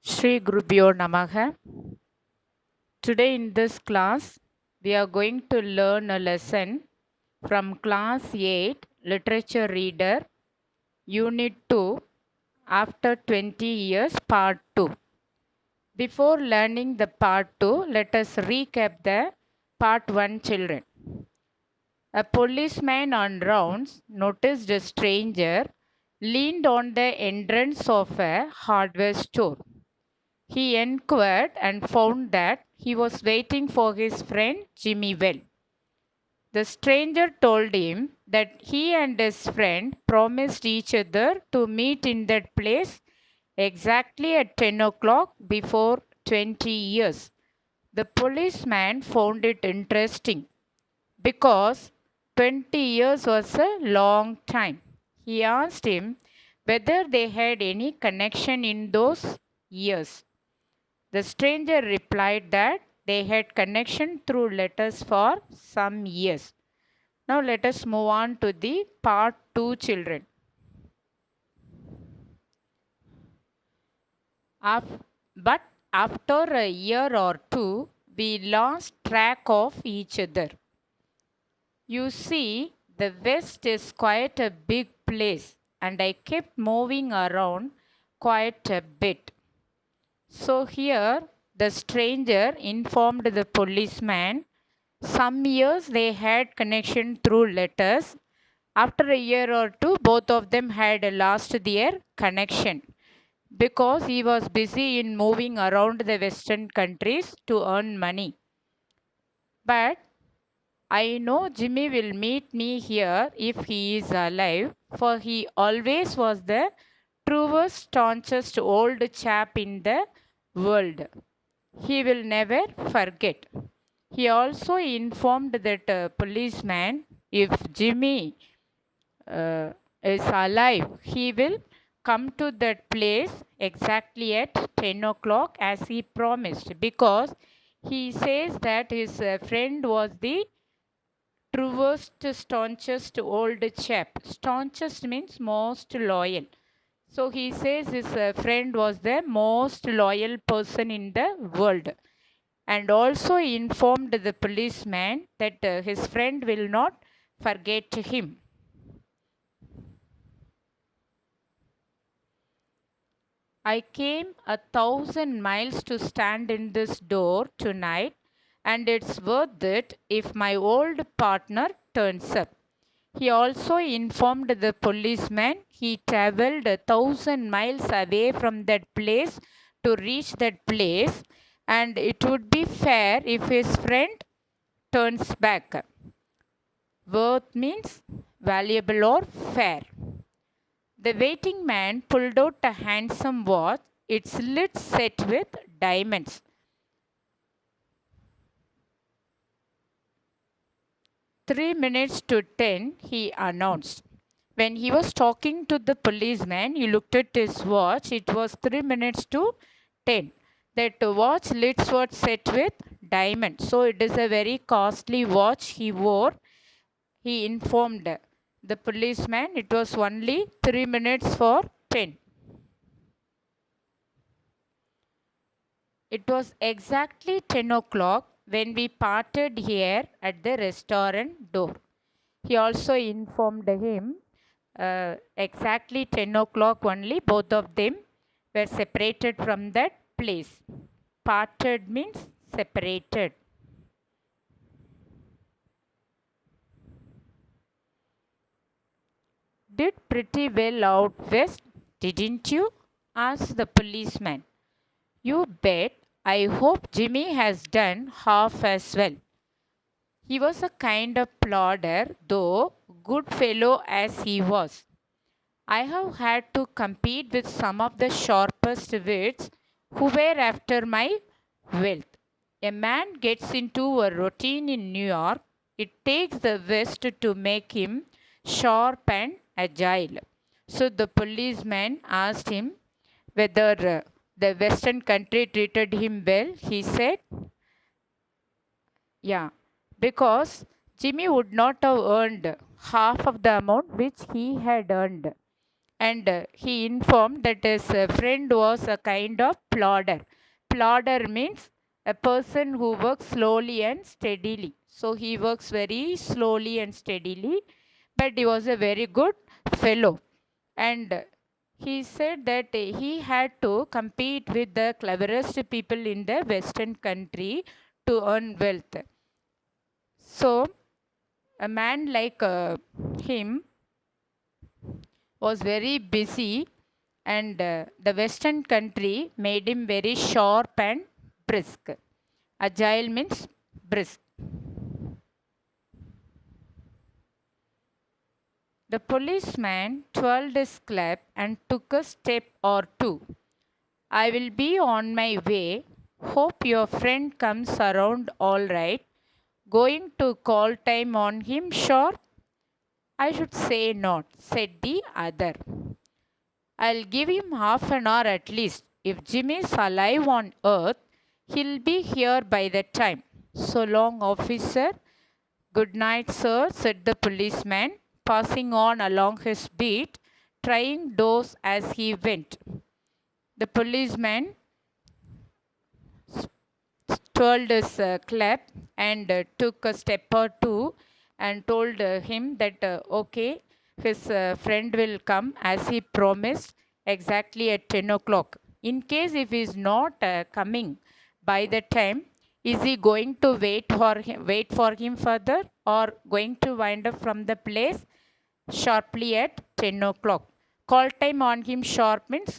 Shri Gurubhyo Namaha. Today in this class, we are going to learn a lesson from Class 8 Literature Reader, Unit 2, After 20 Years, Part 2. Before learning the Part 2, let us recap the Part 1 children. A policeman on rounds noticed a stranger leaned on the entrance of a hardware store. He inquired and found that he was waiting for his friend Jimmy Well. The stranger told him that he and his friend promised each other to meet in that place exactly at 10 o'clock before 20 years. The policeman found it interesting because 20 years was a long time. He asked him whether they had any connection in those years. The stranger replied that they had connection through letters for some years. Now let us move on to the part 2 children. But after a year or two, we lost track of each other. You see, the West is quite a big place, and I kept moving around quite a bit. So here the stranger informed the policeman some years they had connection through letters. After a year or two, both of them had lost their connection because he was busy in moving around the Western countries to earn money. But I know Jimmy will meet me here if he is alive, for he always was the truest, staunchest old chap in the world. He will never forget. He also informed that policeman if Jimmy is alive, he will come to that place exactly at 10 o'clock as he promised because he says that his friend was the truest, staunchest old chap. Staunchest means most loyal. So he says his friend was the most loyal person in the world and also informed the policeman that his friend will not forget him. I came 1,000 miles to stand in this door tonight, and it's worth it if my old partner turns up. He also informed the policeman he traveled 1,000 miles away from that place to reach that place, and it would be fair if his friend turns back. Worth means valuable or fair. The waiting man pulled out a handsome watch, its lid set with diamonds. 3 minutes to 10, he announced. When he was talking to the policeman, he looked at his watch. It was 3 minutes to 10. That watch lids were set with diamonds. So it is a very costly watch he wore. He informed the policeman it was only 3 minutes for 10. It was exactly 10 o'clock when we parted here at the restaurant door. He also informed him exactly 10 o'clock only, both of them were separated from that place. Parted means separated. Did pretty well out west, didn't you? Asked the policeman. You bet. I hope Jimmy has done half as well. He was a kind of plodder, though good fellow as he was. I have had to compete with some of the sharpest wits who were after my wealth. A man gets into a routine in New York, it takes the West to make him sharp and agile. So the policeman asked him whether the Western country treated him well. He said, yeah, because Jimmy would not have earned half of the amount which he had earned. and he informed that his friend was a kind of plodder. Plodder means a person who works slowly and steadily. So he works very slowly and steadily, but he was a very good fellow. And he said that he had to compete with the cleverest people in the Western country to earn wealth. So a man like him was very busy, and the Western country made him very sharp and brisk. Agile means brisk. The policeman twirled his club and took a step or two. I will be on my way. Hope your friend comes around all right. Going to call time on him, sure? I should say not, said the other. I'll give him half an hour at least. If Jimmy's alive on earth, he'll be here by the time. So long, officer. Good night, sir, said the policeman, passing on along his beat, trying doors as he went. The policeman twirled his club and took a step or two and told him that okay, his friend will come as he promised exactly at 10 o'clock. In case if he is not coming by the time, is he going to wait for him further, or going to wind up from the place sharply at 10 o'clock? Call time on him sharp means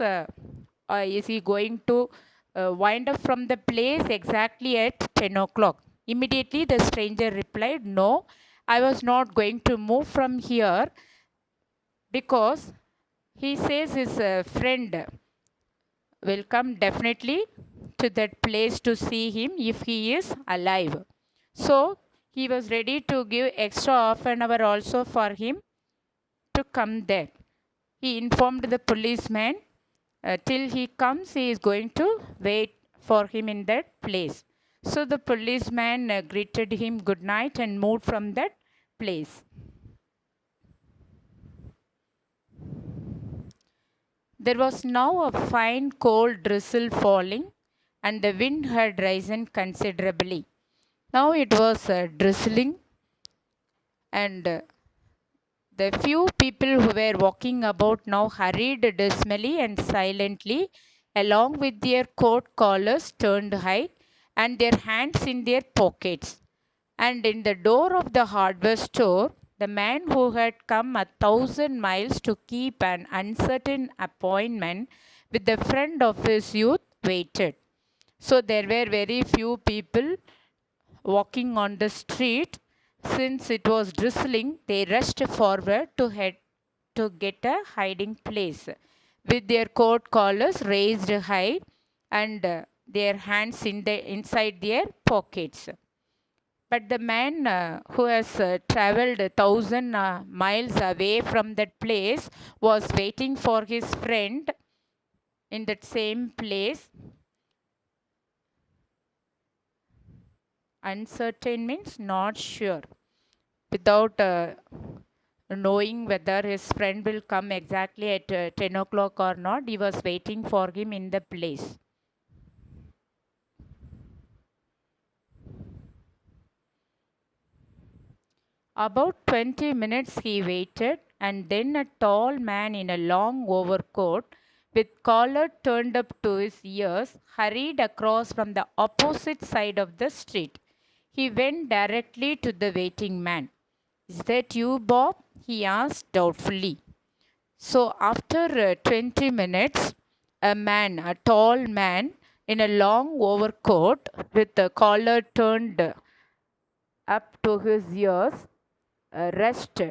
is he going to wind up from the place exactly at 10 o'clock? Immediately the stranger replied, no, I was not going to move from here, because he says his friend will come definitely to that place to see him if he is alive. So he was ready to give extra half an hour also for him to come there. He informed the policeman till he comes, he is going to wait for him in that place. So the policeman greeted him good night and moved from that place. There was now a fine cold drizzle falling, and the wind had risen considerably. Now it was drizzling, and the few people who were walking about now hurried dismally and silently along with their coat collars turned high and their hands in their pockets. And in the door of the hardware store, the man who had come 1,000 miles to keep an uncertain appointment with the friend of his youth waited. So there were very few people walking on the street. Since it was drizzling, they rushed forward to head to get a hiding place with their coat collars raised high and their hands inside their pockets. But the man who has traveled 1,000 miles away from that place was waiting for his friend in that same place. Uncertain means not sure, without knowing whether his friend will come exactly at 10 o'clock or not. He was waiting for him in the place. About 20 minutes he waited, and then a tall man in a long overcoat with collar turned up to his ears hurried across from the opposite side of the street. He went directly to the waiting man. Is that you, Bob? He asked doubtfully. So, after 20 minutes, a tall man in a long overcoat with the collar turned up to his ears, rushed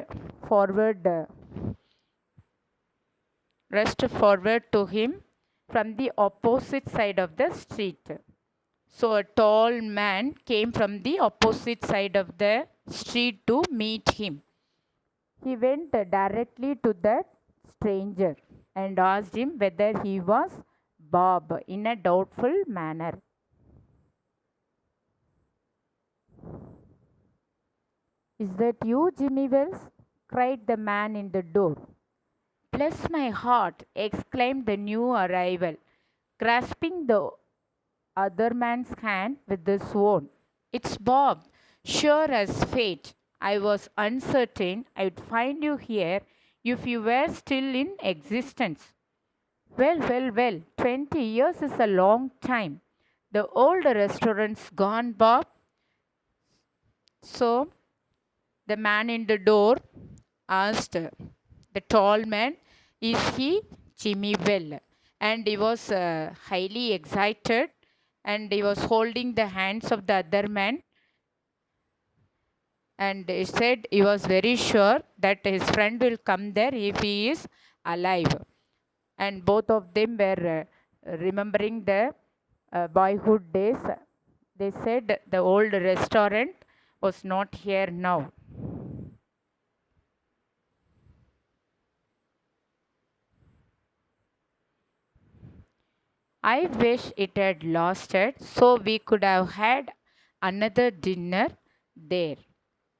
forward, uh, rushed forward to him from the opposite side of the street. So, a tall man came from the opposite side of the street to meet him. He went directly to that stranger and asked him whether he was Bob in a doubtful manner. Is that you, Jimmy Wells? Cried the man in the door. Bless my heart, exclaimed the new arrival, grasping the other man's hand with his own. It's Bob, sure as fate. I was uncertain I'd find you here if you were still in existence. Well, 20 years is a long time. The old restaurant's gone, Bob. So the man in the door asked the tall man, is he Jimmy Well? And he was highly excited and he was holding the hands of the other man and he said he was very sure that his friend will come there if he is alive. And both of them were remembering the boyhood days. They said the old restaurant was not here now. I wish it had lasted so we could have had another dinner there.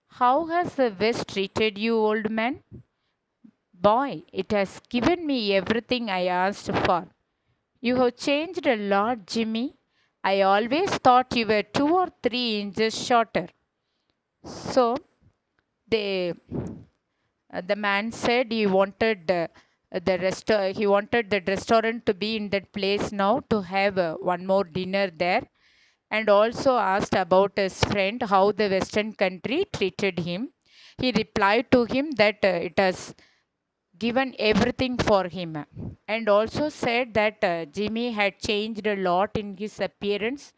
How has the West treated you, old man? Boy, it has given me everything I asked for. You have changed a lot, Jimmy. I always thought you were 2 or 3 inches shorter. So, they, the man said he wanted the restaurant to be in that place now to have one more dinner there, and also asked about his friend how the Western country treated him. He replied to him that it has given everything for him and also said that Jimmy had changed a lot in his appearance.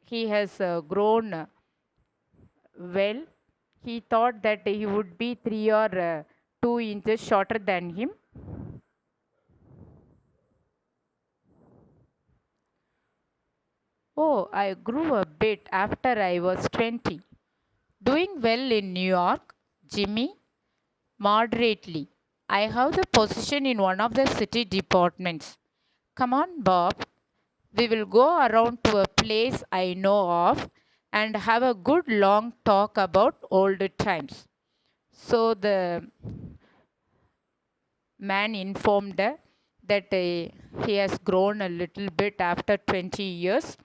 He has grown well. He thought that he would be 3 or 2 inches shorter than him. Oh, I grew a bit after I was 20. Doing well in New York, Jimmy? Moderately. I have the position in one of the city departments. Come on, Bob. We will go around to a place I know of and have a good long talk about old times. So the man informed that he has grown a little bit after 20 years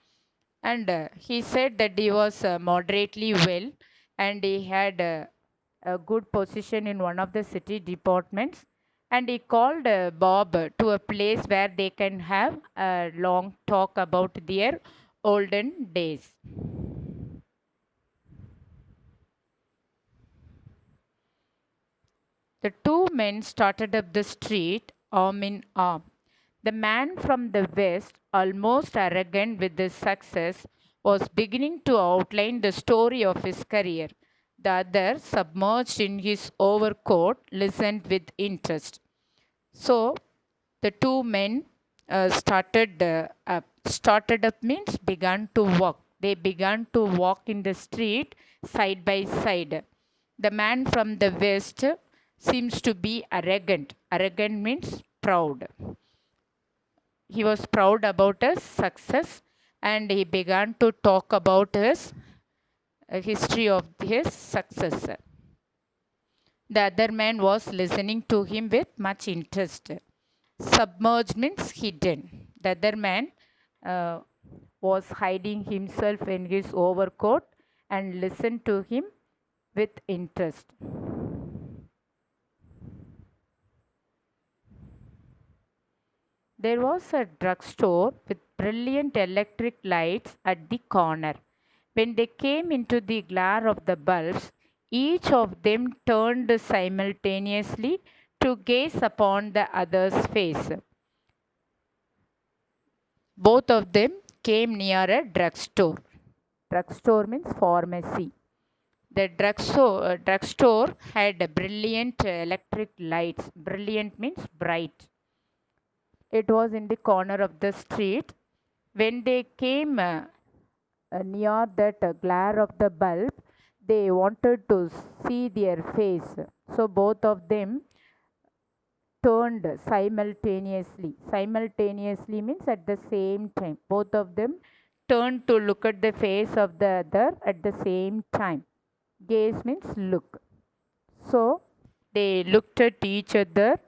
and he said that he was moderately well and he had a good position in one of the city departments and he called Bob to a place where they can have a long talk about their olden days. The two men started up the street arm in arm. The man from the west, almost arrogant with his success, was beginning to outline the story of his career. The other, submerged in his overcoat, listened with interest. So the two men started up. Started up means began to walk. They began to walk in the street side by side. The man from the west seems to be arrogant. Arrogant means proud. He was proud about his success and he began to talk about his history of his success. The other man was listening to him with much interest. Submerged means hidden. The other man uh, was hiding himself in his overcoat and listened to him with interest. There was a drugstore with brilliant electric lights at the corner. When they came into the glare of the bulbs, each of them turned simultaneously to gaze upon the other's face. Both of them came near a drugstore. Drugstore means pharmacy. The drugstore had brilliant electric lights. Brilliant means bright. It was in the corner of the street. When they came near that glare of the bulb, they wanted to see their face. So both of them turned simultaneously. Simultaneously means at the same time. Both of them turned to look at the face of the other at the same time. Gaze means look. So they looked at each other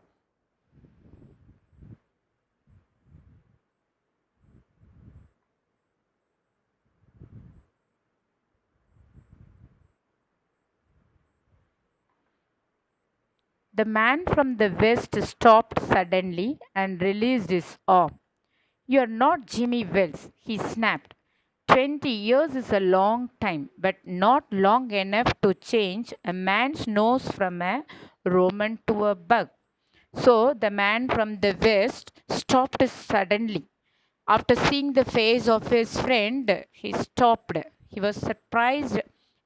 The man from the west stopped suddenly and released his arm. "You're not Jimmy Wells," he snapped. 20 years is a long time, but not long enough to change a man's nose from a Roman to a bug. So the man from the west stopped suddenly. After seeing the face of his friend, he stopped. He was surprised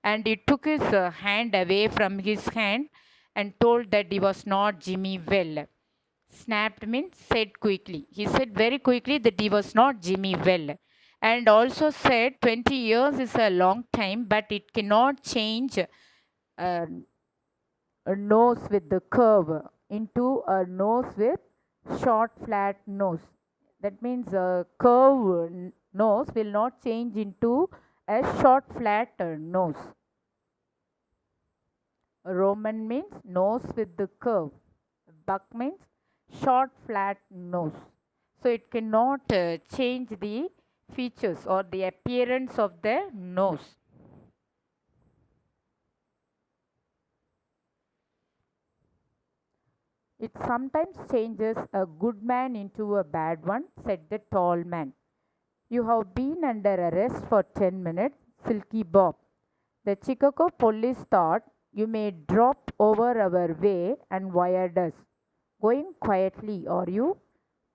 and he took his hand away from his hand and told that he was not Jimmy Well. Snapped means said quickly. He said very quickly that he was not Jimmy Well. And also said 20 years is a long time, but it cannot change a nose with the curve into a nose with short flat nose. That means a curved nose will not change into a short flat nose. Roman means nose with the curve. Buck means short flat nose. So it cannot change the features or the appearance of the nose. It sometimes changes a good man into a bad one, said the tall man. You have been under arrest for 10 minutes, Silky Bob. The Chicago police thought you may drop over our way and wired us. Going quietly, are you?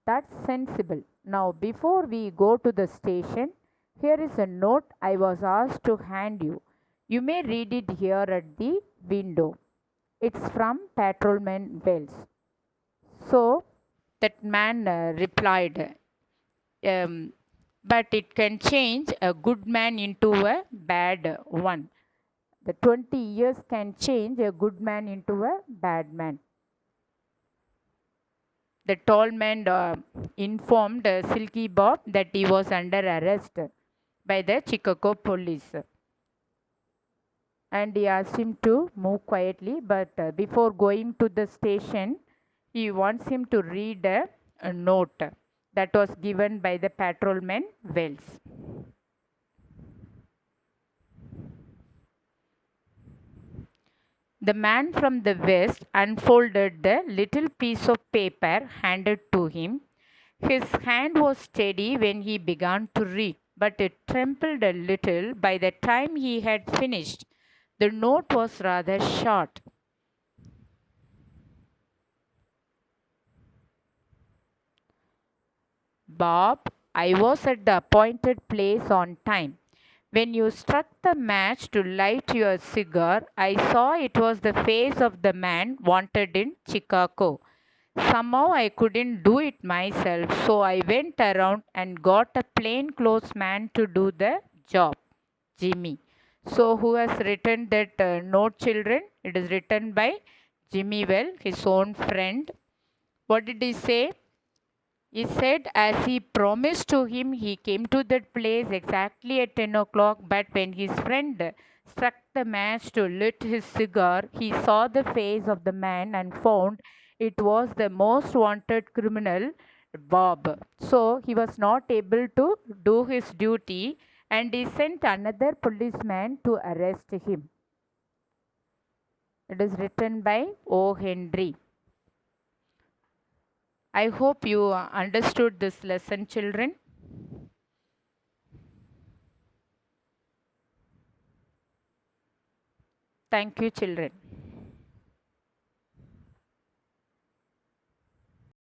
That's sensible. Now, before we go to the station, here is a note I was asked to hand you. You may read it here at the window. It's from Patrolman Wells. So that man replied, but it can change a good man into a bad one. The 20 years can change a good man into a bad man. The tall man informed Silky Bob that he was under arrest by the Chicago police. And he asked him to move quietly, but before going to the station, he wants him to read a note that was given by the patrolman Wells. The man from the west unfolded the little piece of paper handed to him. His hand was steady when he began to read, but it trembled a little by the time he had finished. The note was rather short. Bob, I was at the appointed place on time. When you struck the match to light your cigar, I saw it was the face of the man wanted in Chicago. Somehow I couldn't do it myself, so I went around and got a plainclothes man to do the job, Jimmy. So, who has written that note, children? It is written by Jimmy Well, his own friend. What did he say? He said, as he promised to him, he came to that place exactly at 10 o'clock. But when his friend struck the match to lit his cigar, he saw the face of the man and found it was the most wanted criminal, Bob. So he was not able to do his duty and he sent another policeman to arrest him. It is written by O. Henry. I hope you understood this lesson, children. Thank you, children.